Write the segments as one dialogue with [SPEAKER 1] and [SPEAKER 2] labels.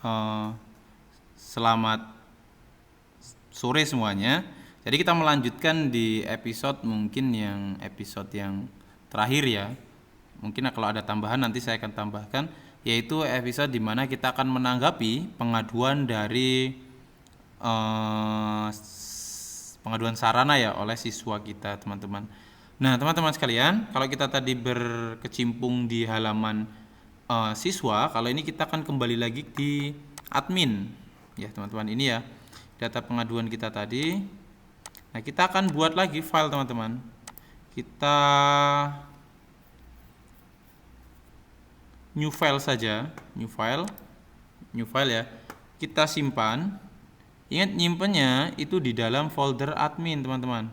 [SPEAKER 1] eh, selamat sore semuanya. Jadi kita melanjutkan di episode yang terakhir ya. Mungkin kalau ada tambahan nanti saya akan tambahkan, yaitu episode di mana kita akan menanggapi pengaduan dari eh, pengaduan sarana ya oleh siswa kita, teman-teman. Nah, teman-teman sekalian, kalau kita tadi berkecimpung di halaman siswa, kalau ini kita akan kembali lagi di admin. Ya, teman-teman, ini ya data pengaduan kita tadi. Nah, kita akan buat lagi file, teman-teman. Kita new file saja, new file ya. Kita simpan. Ingat nyimpennya itu di dalam folder admin, teman-teman.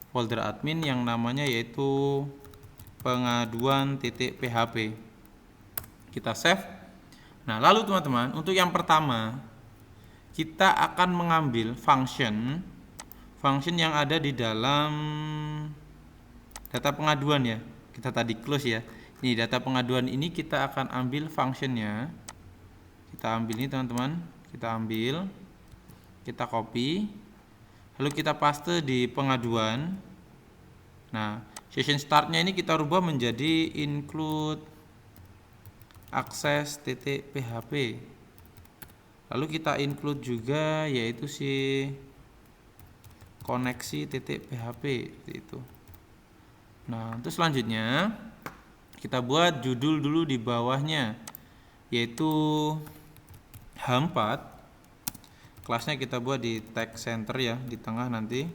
[SPEAKER 1] Folder admin yang namanya yaitu pengaduan.php. Kita save. Nah, lalu teman-teman, untuk yang pertama, kita akan mengambil function yang ada di dalam data pengaduan ya. Kita tadi close ya. Ini data pengaduan ini kita akan ambil functionnya. Kita ambil ini, teman-teman. Kita ambil, kita copy, lalu kita paste di pengaduan. Nah, session startnya ini kita rubah menjadi include access.php. Lalu kita include juga yaitu si koneksi.php itu. Nah, untuk selanjutnya kita buat judul dulu di bawahnya yaitu H4. Kelasnya kita buat di tag center ya, di tengah nanti.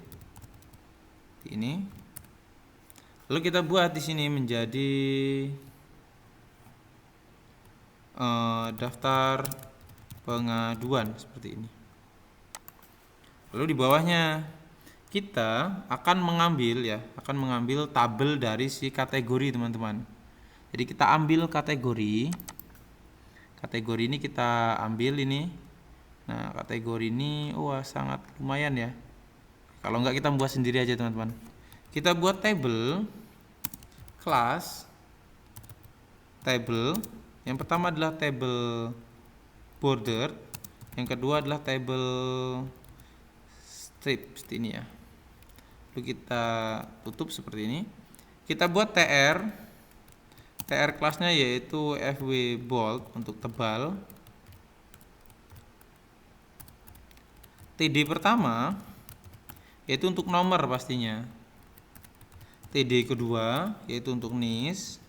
[SPEAKER 1] Ini. Lalu kita buat di sini menjadi daftar pengaduan seperti ini. Lalu di bawahnya kita akan mengambil tabel dari si kategori, teman-teman. Jadi kita ambil kategori ini kita ambil ini. Nah, kategori ini sangat lumayan ya. Kalau enggak kita buat sendiri aja, teman-teman. Kita buat table class table. Yang pertama adalah table border, yang kedua adalah table strip seperti ini ya. Lalu kita tutup seperti ini. Kita buat tr kelasnya yaitu fw bold untuk tebal. TD pertama yaitu untuk nomor pastinya. TD kedua yaitu untuk nis.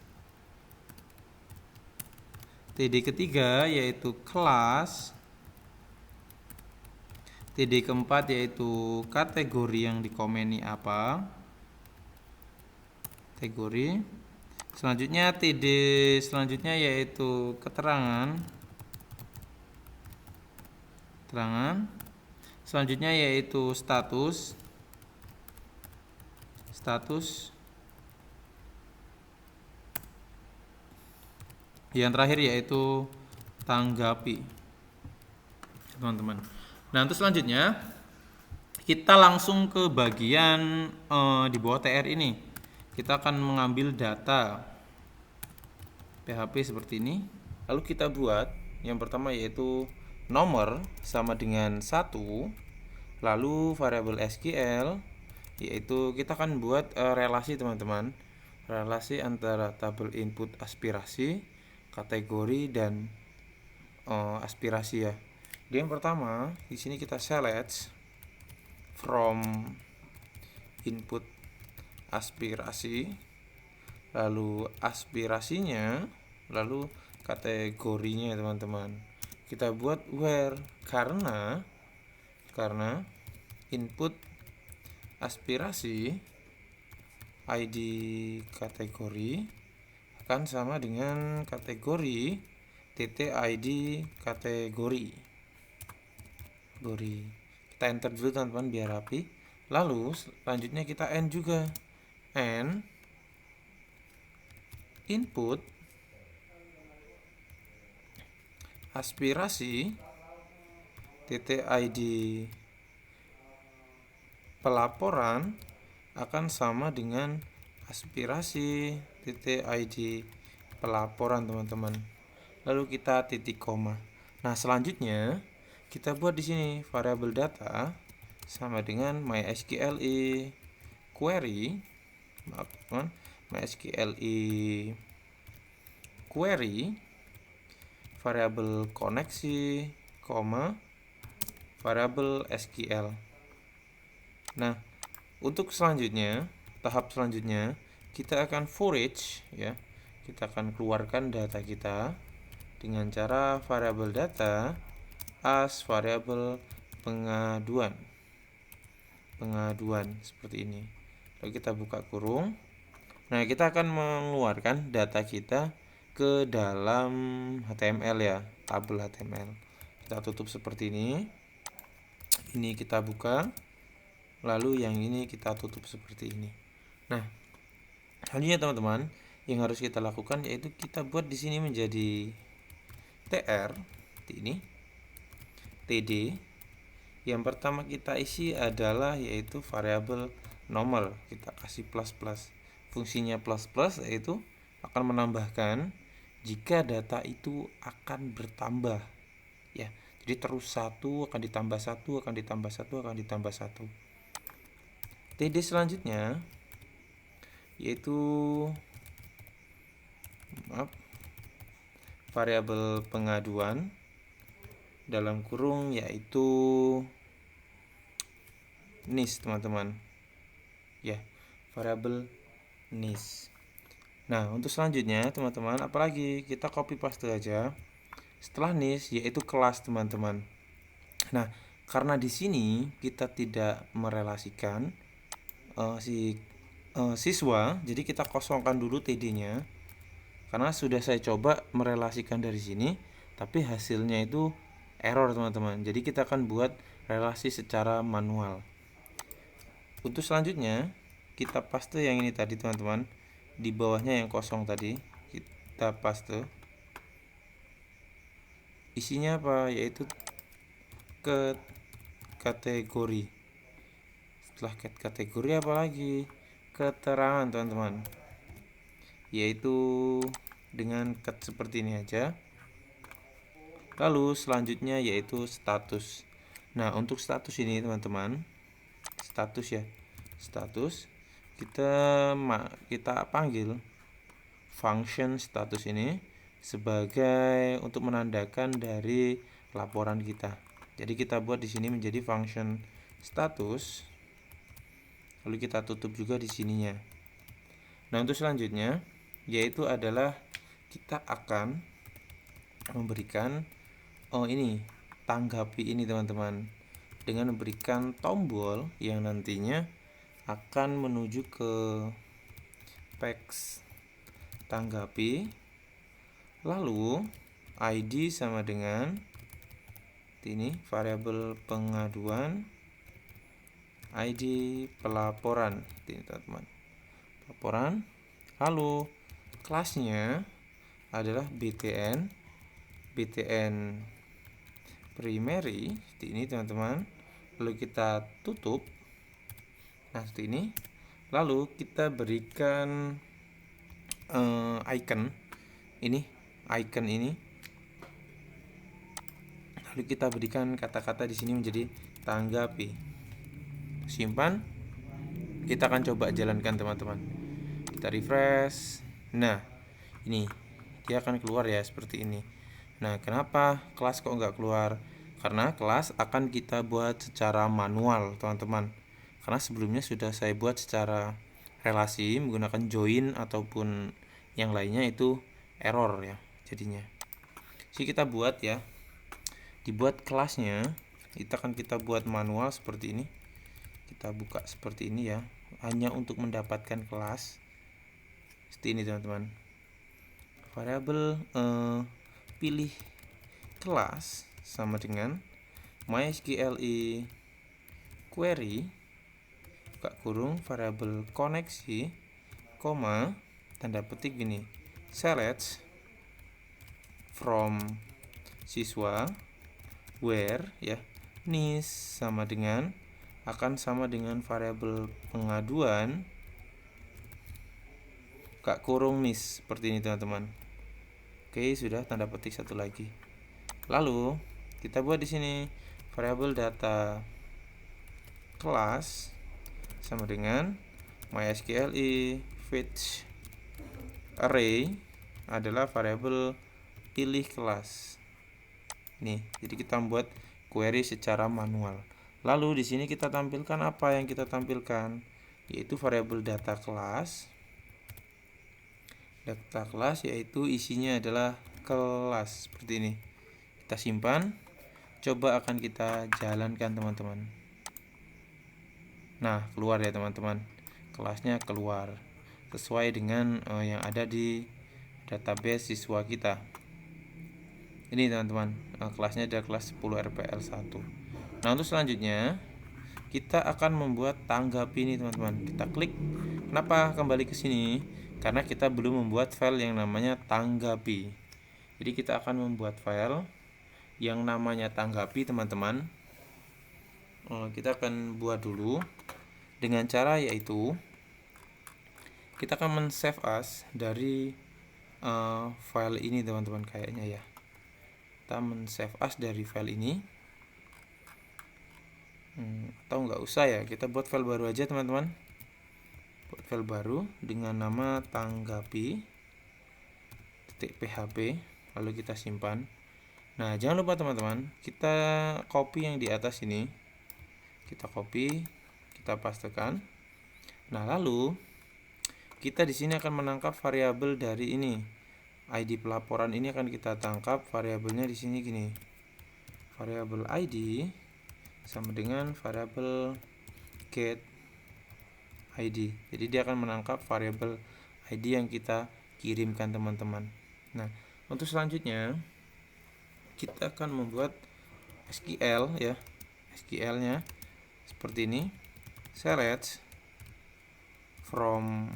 [SPEAKER 1] TD ketiga yaitu kelas. TD keempat yaitu kategori yang dikomeni apa. Kategori. Selanjutnya TD selanjutnya yaitu keterangan. Selanjutnya yaitu status. Yang terakhir yaitu tanggapi, teman-teman. Nah, untuk selanjutnya kita langsung ke bagian di bawah TR ini. Kita akan mengambil data PHP seperti ini. Lalu kita buat yang pertama yaitu nomor sama dengan 1. Lalu variabel SQL yaitu kita akan buat relasi, teman-teman. Relasi antara tabel input aspirasi, kategori dan aspirasi ya. Jadi yang pertama di sini kita select from input aspirasi, lalu aspirasinya, lalu kategorinya, teman-teman. Kita buat where karena input aspirasi ID kategori akan sama dengan kategori .id kategori. Kita enter dulu, teman-teman, biar rapi. Lalu selanjutnya kita end juga. End input aspirasi .id pelaporan akan sama dengan aspirasi .id pelaporan, teman-teman. Lalu kita titik koma. Nah, selanjutnya kita buat di sini variabel data sama dengan MySQL query, maaf teman, MySQL query variabel koneksi, variabel SQL. Nah, untuk selanjutnya, tahap selanjutnya kita akan forage ya. Kita akan keluarkan data kita dengan cara variabel data as variabel pengaduan seperti ini. Lalu kita buka kurung. Nah, kita akan mengeluarkan data kita ke dalam HTML ya, tabel HTML. Kita tutup seperti ini. Ini kita buka. Lalu yang ini kita tutup seperti ini. Nah, selanjutnya teman-teman, yang harus kita lakukan yaitu kita buat di sini menjadi tr ini td. Yang pertama kita isi adalah yaitu variabel nomor. Kita kasih plus plus. Fungsinya plus plus yaitu akan menambahkan jika data itu akan bertambah ya. Jadi terus 1 akan ditambah 1 akan ditambah 1 akan ditambah 1. TD selanjutnya yaitu variabel pengaduan dalam kurung yaitu nis teman-teman ya, variabel nis. Nah, untuk selanjutnya teman-teman, apalagi kita copy paste aja setelah nis yaitu kelas teman-teman. Nah, karena di sini kita tidak merelasikan siswa, jadi kita kosongkan dulu td-nya. Karena sudah saya coba merelasikan dari sini, tapi hasilnya itu error teman-teman. Jadi kita akan buat relasi secara manual. Untuk selanjutnya kita paste yang ini tadi teman-teman, di bawahnya yang kosong tadi kita paste. Isinya apa? Yaitu ke kategori. Setelah kategori apa lagi? Keterangan teman-teman, yaitu dengan cat seperti ini aja. Lalu selanjutnya yaitu status. Nah, untuk status ini teman-teman, status ya, status kita panggil function status ini sebagai untuk menandakan dari laporan kita. Jadi kita buat di sini menjadi function status. Lalu kita tutup juga di sininya. Nah, untuk selanjutnya yaitu adalah kita akan memberikan ini tanggapi ini teman-teman dengan memberikan tombol yang nantinya akan menuju ke text tanggapi. Lalu ID sama dengan ini variabel pengaduan, ID pelaporan ini teman-teman, laporan. Lalu kelasnya adalah BTN primary ini teman-teman. Lalu kita tutup. Nah, seperti ini. Lalu kita berikan icon ini. Lalu kita berikan kata-kata di sini menjadi tanggapi. Simpan. Kita akan coba jalankan teman-teman. Kita refresh. Nah, ini dia akan keluar ya seperti ini. Nah, kenapa kelas kok nggak keluar? Karena kelas akan kita buat secara manual teman-teman. Karena sebelumnya sudah saya buat secara relasi menggunakan join ataupun yang lainnya itu error ya jadinya. Jadi kita buat ya, dibuat kelasnya kita buat manual seperti ini. Kita buka seperti ini ya, hanya untuk mendapatkan kelas seperti ini teman-teman. Variabel pilih kelas sama dengan MySQL query buka kurung variabel koneksi, tanda petik gini, select from siswa where ya, nis sama dengan variabel pengaduan buka kurung nis seperti ini teman-teman. Oke, sudah tanda petik satu lagi. Lalu kita buat di sini variabel data kelas sama dengan mysql fetch array adalah variabel pilih kelas. Nih, jadi kita membuat query secara manual. Lalu di sini kita tampilkan apa yang kita tampilkan, yaitu variabel data kelas. Data kelas yaitu isinya adalah kelas seperti ini. Kita simpan. Coba akan kita jalankan teman-teman. Nah, keluar ya teman-teman. Kelasnya keluar sesuai dengan yang ada di database siswa kita. Ini teman-teman, kelasnya adalah kelas 10 RPL1. Nah, untuk selanjutnya kita akan membuat tanggapi ini teman-teman. Kita klik. Kenapa kembali ke sini? Karena kita belum membuat file yang namanya tanggapi. Jadi kita akan membuat file yang namanya tanggapi teman-teman. Kita akan buat dulu dengan cara yaitu kita akan men-save as dari file ini teman-teman, kayaknya ya. Kita men-save as dari file ini. Atau nggak usah ya, kita buat file baru aja teman-teman. Buat file baru dengan nama tanggapi.php, lalu kita simpan. Nah, jangan lupa teman-teman, kita copy yang di atas ini. Kita copy, kita pastekan. Nah, lalu kita di sini akan menangkap variabel dari ini. ID pelaporan ini akan kita tangkap variabelnya di sini gini. Variabel ID sama dengan variabel get ID. Jadi dia akan menangkap variabel ID yang kita kirimkan teman-teman. Nah, untuk selanjutnya kita akan membuat SQL ya. SQL-nya seperti ini. Select from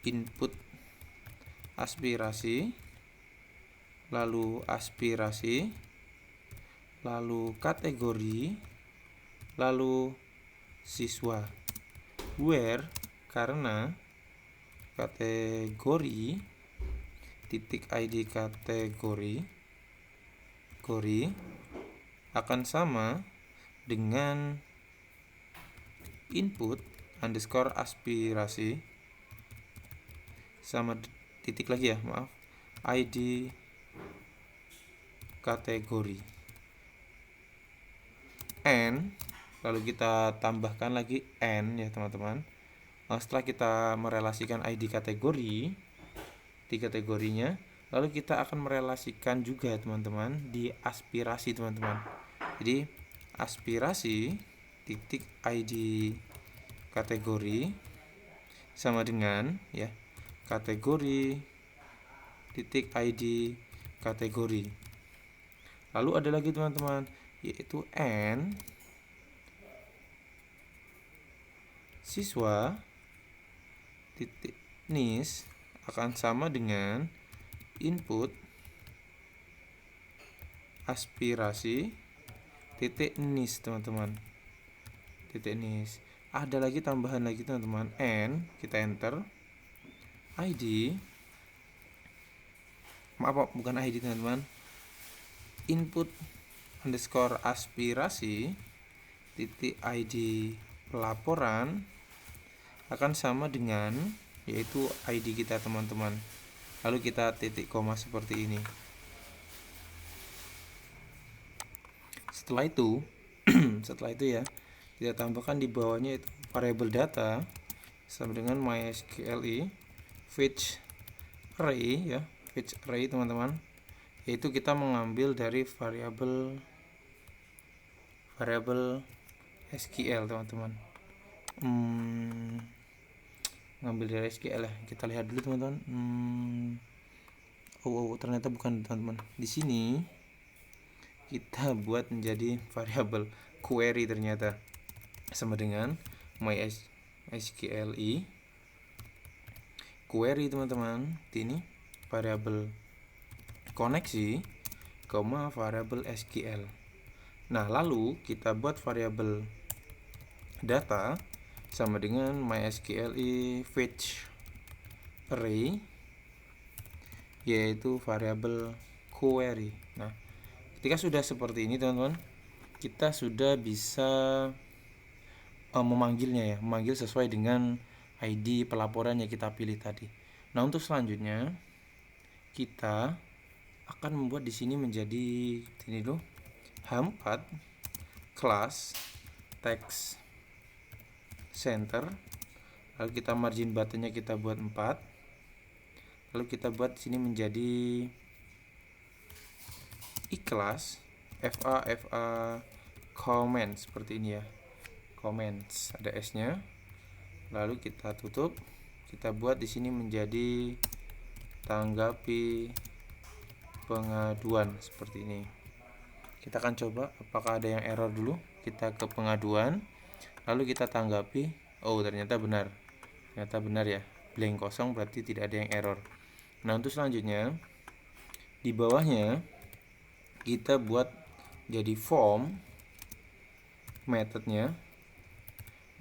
[SPEAKER 1] input aspirasi, lalu aspirasi, lalu kategori, lalu siswa. Where karena kategori titik ID kategori akan sama dengan input underscore aspirasi sama titik lagi ya, maaf, ID kategori n, lalu kita tambahkan lagi n ya teman-teman. Setelah kita merelasikan ID kategori di kategorinya, lalu kita akan merelasikan juga teman-teman di aspirasi teman-teman. Jadi aspirasi titik ID kategori sama dengan ya kategori titik ID kategori. Lalu ada lagi teman-teman, yaitu n siswa titik nis akan sama dengan input aspirasi titik nis teman-teman. Titik nis. Ada lagi tambahan lagi teman-teman, n, kita enter ID, maaf bukan ID teman-teman, input underscore aspirasi titik ID pelaporan akan sama dengan yaitu ID kita teman-teman. Lalu kita titik koma seperti ini. Setelah itu ya kita tambahkan di bawahnya itu variabel data sama dengan mysql fetch array ya, fetch array teman-teman, yaitu kita mengambil dari variabel SQL teman-teman. Ngambil dari SQL ya, kita lihat dulu teman-teman. Ternyata bukan teman-teman. Di sini kita buat menjadi variabel query ternyata sama dengan mysql query teman-teman. Ini variabel koneksi, variabel SQL. Nah, lalu kita buat variabel data sama dengan mysql fetch array, yaitu variabel query. Nah, ketika sudah seperti ini teman-teman, kita sudah bisa memanggilnya ya, memanggil sesuai dengan ID pelaporan yang kita pilih tadi. Nah, untuk selanjutnya kita akan membuat di sini menjadi ini dulu, H4 class text center. Lalu kita margin buttonnya kita buat 4. Lalu kita buat di sini menjadi ikhlas FA comment seperti ini ya. Comments ada S-nya. Lalu kita tutup. Kita buat di sini menjadi tanggapi pengaduan seperti ini. Kita akan coba apakah ada yang error dulu. Kita ke pengaduan, lalu kita tanggapi. Oh, ternyata benar. Ternyata benar ya. Blank kosong berarti tidak ada yang error. Nah, untuk selanjutnya di bawahnya kita buat jadi form methodnya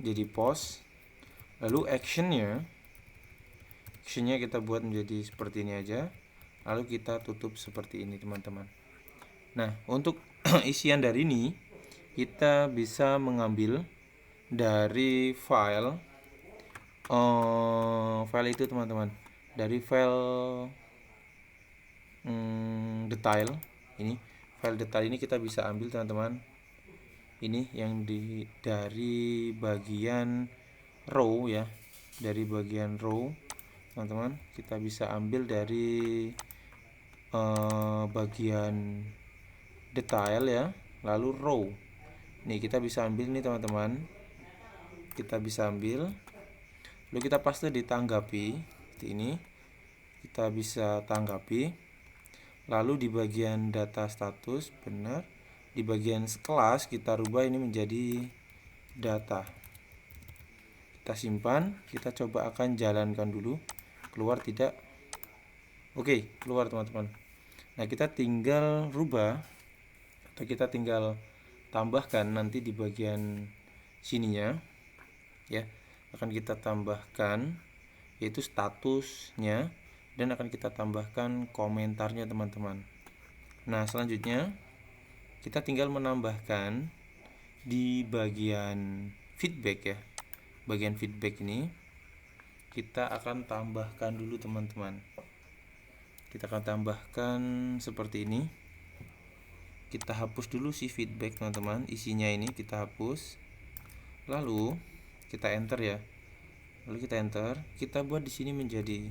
[SPEAKER 1] jadi post, lalu actionnya kita buat menjadi seperti ini aja, lalu kita tutup seperti ini teman-teman. Nah, untuk isian dari ini kita bisa mengambil dari file itu teman-teman, dari file detail ini. File detail ini kita bisa ambil teman-teman, ini yang dari bagian row ya, dari bagian row teman-teman. Kita bisa ambil dari bagian detail ya, lalu row. Nih kita bisa ambil nih teman-teman, kita bisa ambil, lalu kita paste di tanggapi seperti ini. Kita bisa tanggapi, lalu di bagian data status benar, di bagian kelas kita rubah ini menjadi data. Kita simpan, kita coba akan jalankan dulu, keluar tidak. Oke, keluar teman-teman. Nah, kita tinggal rubah atau kita tinggal tambahkan nanti di bagian sininya ya, akan kita tambahkan yaitu statusnya, dan akan kita tambahkan komentarnya teman-teman. Nah, selanjutnya kita tinggal menambahkan di bagian feedback ya. Bagian feedback ini kita akan tambahkan dulu teman-teman. Kita akan tambahkan seperti ini. Kita hapus dulu si feedback teman-teman, isinya ini kita hapus. Lalu kita enter ya. Lalu kita enter, kita buat di sini menjadi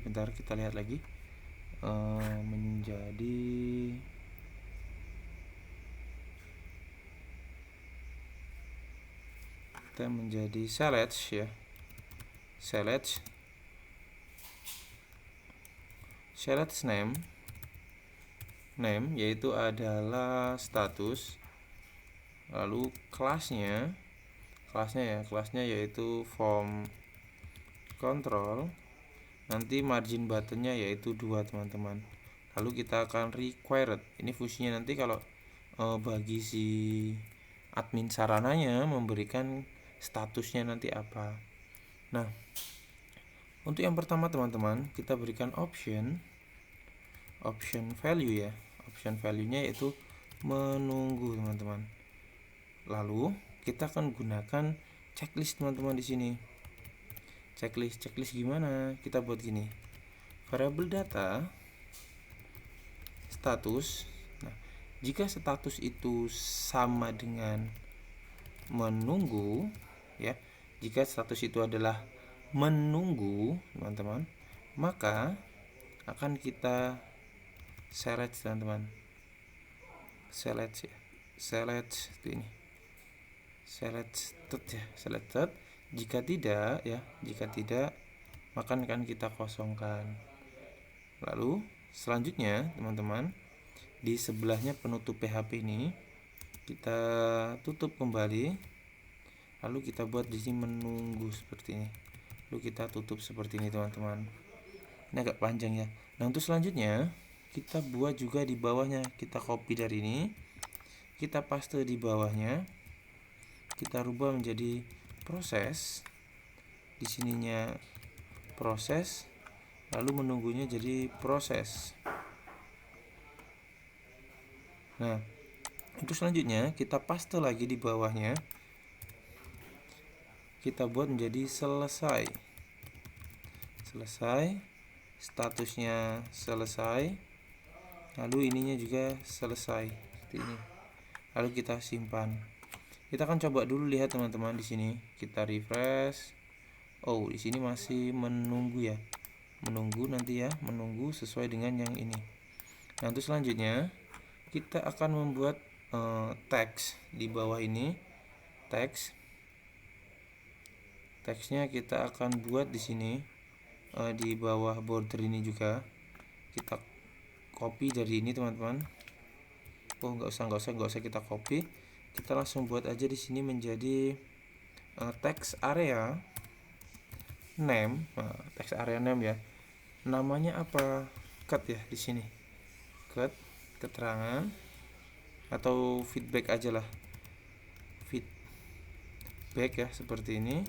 [SPEAKER 1] bentar kita lihat lagi. Menjadi select ya. Select name yaitu adalah status, lalu kelasnya yaitu form control, nanti margin buttonnya yaitu 2 teman-teman. Lalu kita akan required, ini fungsinya nanti kalau bagi si admin sarananya memberikan statusnya nanti apa. Nah, untuk yang pertama teman-teman, kita berikan option value ya. Option value-nya yaitu menunggu teman-teman. Lalu kita akan gunakan checklist teman-teman di sini. Checklist gimana? Kita buat gini. Variable data status. Nah, jika status itu sama dengan menunggu ya. Jika status itu adalah menunggu, teman-teman, maka akan kita select teman-teman. Select ini. Selected. Jika tidak maka akan kita kosongkan. Lalu selanjutnya teman-teman, di sebelahnya penutup PHP ini kita tutup kembali, lalu kita buat di sini menunggu seperti ini, lalu kita tutup seperti ini teman-teman. Ini agak panjang ya. Nah, untuk selanjutnya kita buat juga di bawahnya, kita copy dari ini, kita paste di bawahnya, kita rubah menjadi proses. Di sininya proses, lalu menunggunya jadi proses. Nah, untuk selanjutnya kita paste lagi di bawahnya, kita buat menjadi selesai. Statusnya selesai, lalu ininya juga selesai seperti ini. Lalu kita simpan. Kita akan coba dulu lihat teman-teman di sini. Kita refresh. Oh, di sini masih menunggu ya. Menunggu sesuai dengan yang ini. Nah, untuk selanjutnya kita akan membuat teks di bawah ini. Teksnya kita akan buat di sini, di bawah border ini juga. Kita copy dari ini teman-teman. Oh, nggak usah kita copy. Kita langsung buat aja di sini menjadi text area name. Text area name ya. Namanya apa? Cut ya di sini. Cut keterangan atau feedback aja lah. Feedback ya, seperti ini.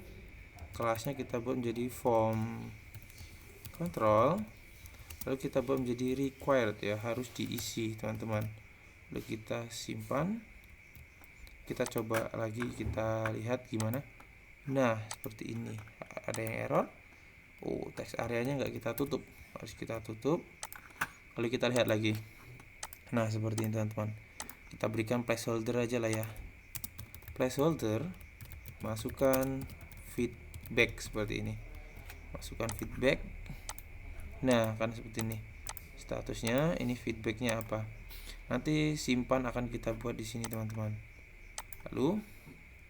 [SPEAKER 1] Kelasnya kita buat menjadi form control, lalu kita buat menjadi required ya, harus diisi teman-teman. Lalu kita simpan, kita coba lagi, kita lihat gimana. Nah, seperti ini. Ada yang error. Oh, teks areanya nggak kita tutup, harus kita tutup. Lalu kita lihat lagi. Nah, seperti ini teman-teman. Kita berikan placeholder aja lah ya. Placeholder, masukkan feedback seperti ini. Masukkan feedback. Nah, kan seperti ini. Statusnya ini feedbacknya apa? Nanti simpan akan kita buat di sini teman-teman. Lalu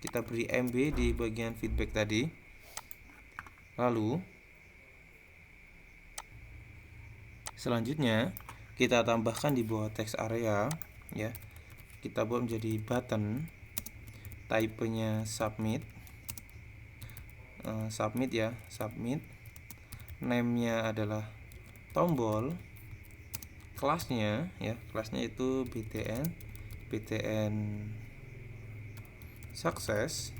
[SPEAKER 1] kita beri MB di bagian feedback tadi. Lalu selanjutnya kita tambahkan di bawah text area ya. Kita buat menjadi button. Type-nya submit. Submit ya, submit. Name-nya adalah tombol. Kelasnya itu BTN success.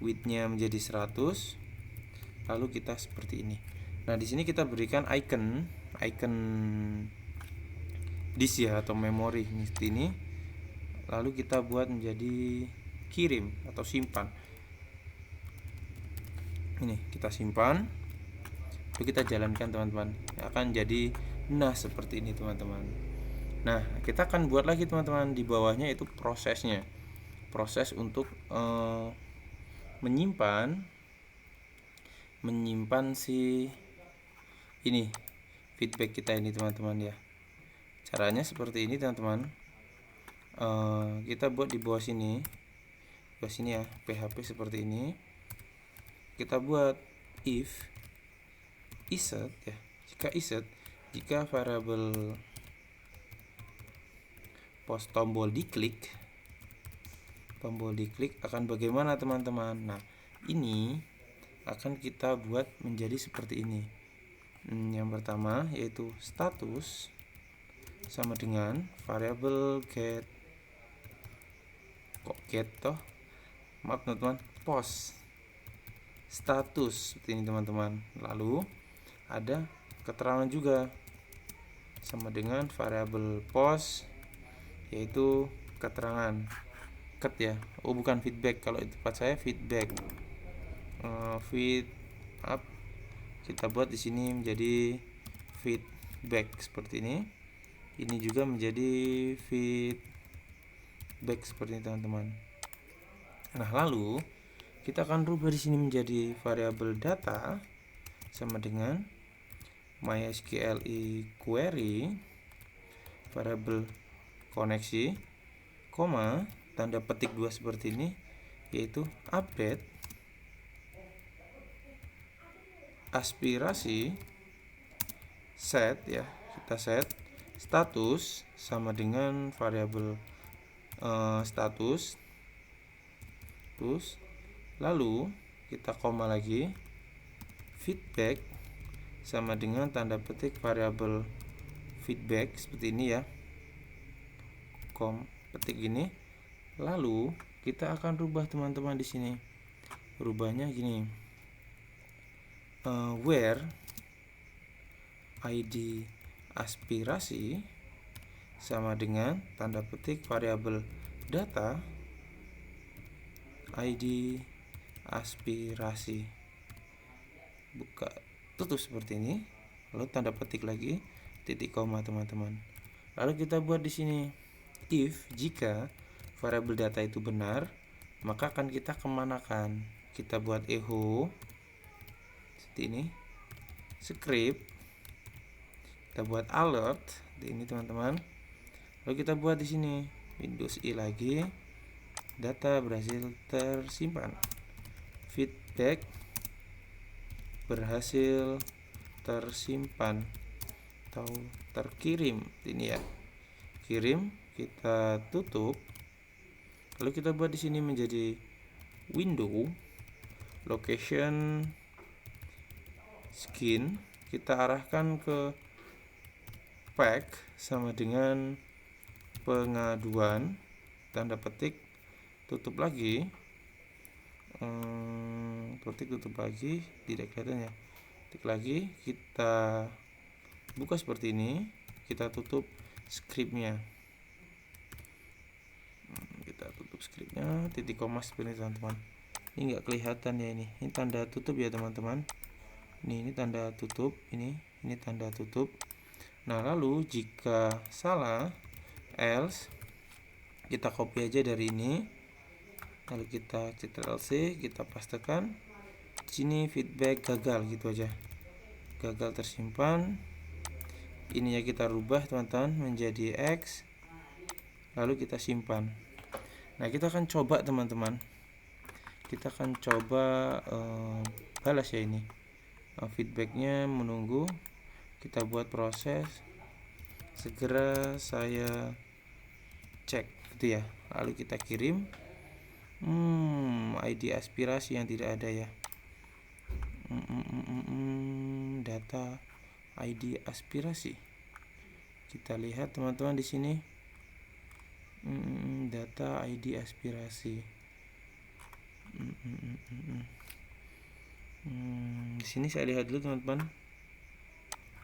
[SPEAKER 1] Width-nya menjadi 100. Lalu kita seperti ini. Nah, di sini kita berikan icon disk ya, atau memori seperti ini. Lalu kita buat menjadi kirim atau simpan. Ini kita simpan, lalu kita jalankan teman-teman. Akan jadi seperti ini teman-teman. Nah, kita akan buat lagi teman-teman di bawahnya, itu prosesnya. Proses untuk menyimpan si ini feedback kita ini teman-teman ya. Caranya seperti ini teman-teman. Kita buat di bawah sini ya, PHP seperti ini. Kita buat if isset ya. Jika variabel post tombol diklik akan bagaimana teman-teman. Nah, ini akan kita buat menjadi seperti ini. Yang pertama yaitu status sama dengan variabel get. Maaf teman-teman, post status seperti ini teman-teman. Lalu ada keterangan juga sama dengan variabel post, yaitu keterangan cut ya. Oh, bukan feedback, kalau itu tempat saya feedback. Feed up kita buat di sini menjadi feedback seperti ini. Ini juga menjadi feedback seperti ini teman-teman. Nah, lalu kita akan rubah di sini menjadi variabel data sama dengan MySQL query variabel koneksi, tanda petik 2 seperti ini, yaitu update aspirasi set ya. Kita set status sama dengan variabel status. Lalu kita koma lagi, feedback sama dengan tanda petik variabel feedback seperti ini ya. Petik ini. Lalu kita akan rubah teman-teman di sini. Rubahnya gini. Where ID aspirasi sama dengan tanda petik variabel data ID aspirasi, buka tutup seperti ini, lalu tanda petik lagi titik koma teman-teman. Lalu kita buat di sini if jika variabel data itu benar, maka akan kita kemanakan. Kita buat echo seperti ini, script, kita buat alert ini teman-teman. Lalu kita buat di sini Windows I lagi, data berhasil tersimpan, feedback berhasil tersimpan atau terkirim ini ya, kirim, kita tutup. Lalu kita buat di sini menjadi window location skin, kita arahkan ke pack sama dengan pengaduan, tanda petik tutup lagi, tutup lagi, tidak kelihatan ya, ketik lagi, kita buka seperti ini, kita tutup scriptnya, titik koma seperti ini teman-teman. Ini nggak kelihatan ya, ini tanda tutup ya teman-teman. Ini tanda tutup, ini tanda tutup. Nah lalu jika salah, else, kita copy aja dari ini, lalu kita Ctrl+C, kita pastekan di sini feedback gagal gitu aja, gagal tersimpan. Ininya kita rubah teman-teman menjadi X, lalu kita simpan. Nah kita akan coba teman-teman, kita akan coba balas ya ini feedbacknya, menunggu, kita buat proses segera saya cek gitu ya, lalu kita kirim. ID aspirasi yang tidak ada ya, data ID aspirasi, kita lihat teman-teman di sini, data ID aspirasi. Di sini saya lihat dulu teman-teman.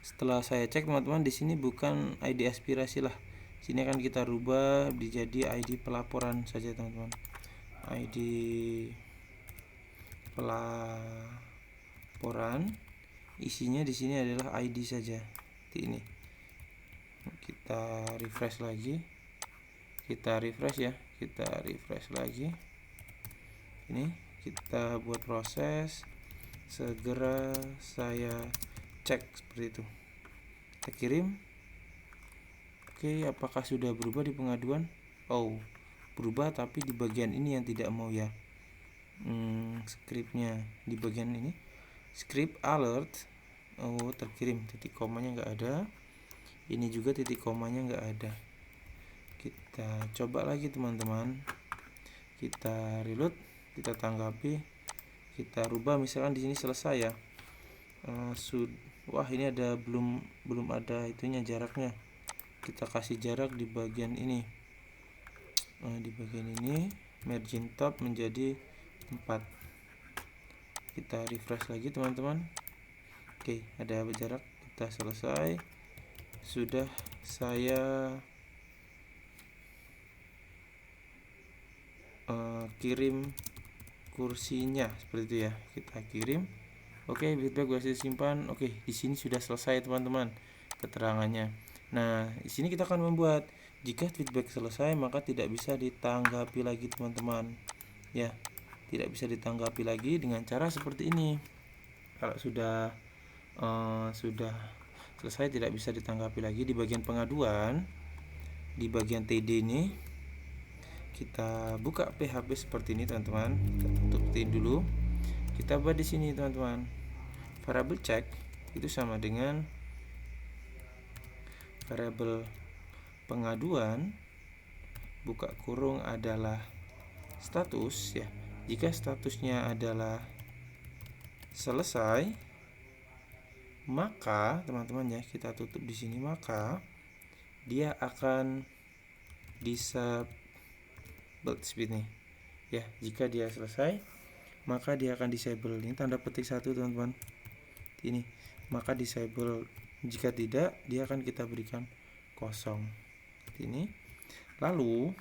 [SPEAKER 1] Setelah saya cek teman-teman, di sini bukan ID aspirasi lah. Sini akan kita rubah menjadi ID pelaporan saja teman-teman. ID pelaporan, isinya di sini adalah ID saja. Seperti ini. Kita refresh lagi. Kita refresh ya. Kita refresh lagi. Ini kita buat proses segera saya cek seperti itu. Kita kirim. Oke, apakah sudah berubah di pengaduan? Oh, berubah tapi di bagian ini yang tidak mau ya. Scriptnya di bagian ini, script alert. Oh, terkirim, titik komanya nggak ada. Ini juga titik komanya nggak ada. Kita coba lagi teman-teman. Kita reload, kita tanggapi, kita rubah misalkan di sini selesai ya. Wah ini ada belum ada itunya, jaraknya. Kita kasih jarak di bagian ini. Di bagian ini margin top menjadi 4. Kita refresh lagi teman-teman. Oke, ada jarak, kita selesai. Sudah saya kirim kursinya seperti itu ya. Kita kirim. Oke, feedback berhasil simpan. Oke, di sini sudah selesai teman-teman keterangannya. Nah, di sini kita akan membuat, jika feedback selesai maka tidak bisa ditanggapi lagi teman-teman. Ya, tidak bisa ditanggapi lagi dengan cara seperti ini. Kalau sudah selesai tidak bisa ditanggapi lagi. Di bagian pengaduan, di bagian TD ini, kita buka PHP seperti ini teman-teman. Kita tutupin dulu. Kita buat di sini teman-teman, variabel check itu sama dengan variabel pengaduan, buka kurung adalah status ya. Jika statusnya adalah selesai, maka teman-teman ya, kita tutup di sini, maka dia akan disable seperti ini ya. Jika dia selesai, maka dia akan disable. Ini tanda petik 1 teman-teman. Ini maka disable Jika tidak, dia akan kita berikan kosong. Seperti ini. Lalu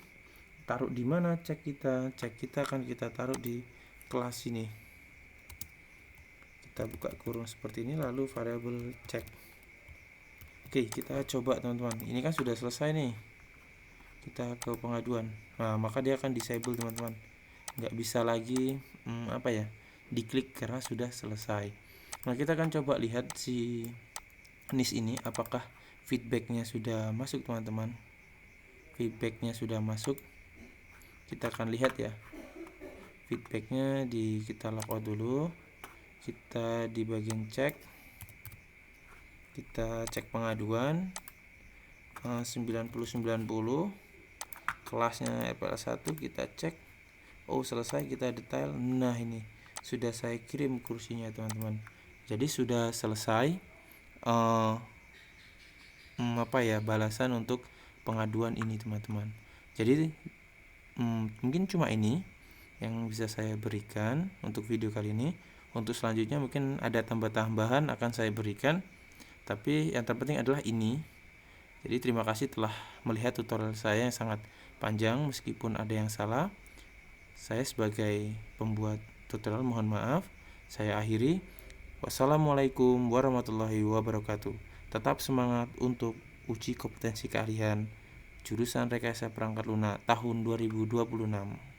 [SPEAKER 1] taruh di mana cek kita? Cek kita akan kita taruh di kelas ini. Kita buka kurung seperti ini, lalu variabel cek. Oke, kita coba teman-teman. Ini kan sudah selesai nih. Kita ke pengaduan. Nah, maka dia akan disable teman-teman. Nggak bisa lagi diklik karena sudah selesai. Nah, kita akan coba lihat si NIS ini apakah feedbacknya sudah masuk teman-teman. Feedbacknya sudah masuk. Kita akan lihat ya. Feedbacknya kita logout dulu. Kita di bagian cek. Kita cek pengaduan 9090 kelasnya FPL1 kita cek. Oh, selesai, kita detail. Nah, ini sudah saya kirim kursinya teman-teman. Jadi sudah selesai balasan untuk pengaduan ini teman-teman. Jadi mungkin cuma ini yang bisa saya berikan untuk video kali ini. Untuk selanjutnya mungkin ada tambahan akan saya berikan, tapi yang terpenting adalah ini. Jadi terima kasih telah melihat tutorial saya yang sangat panjang. Meskipun ada yang salah, saya sebagai pembuat tutorial mohon maaf. Saya akhiri. Wassalamualaikum warahmatullahi wabarakatuh. Tetap semangat untuk uji kompetensi keahlian jurusan rekayasa perangkat lunak tahun 2026.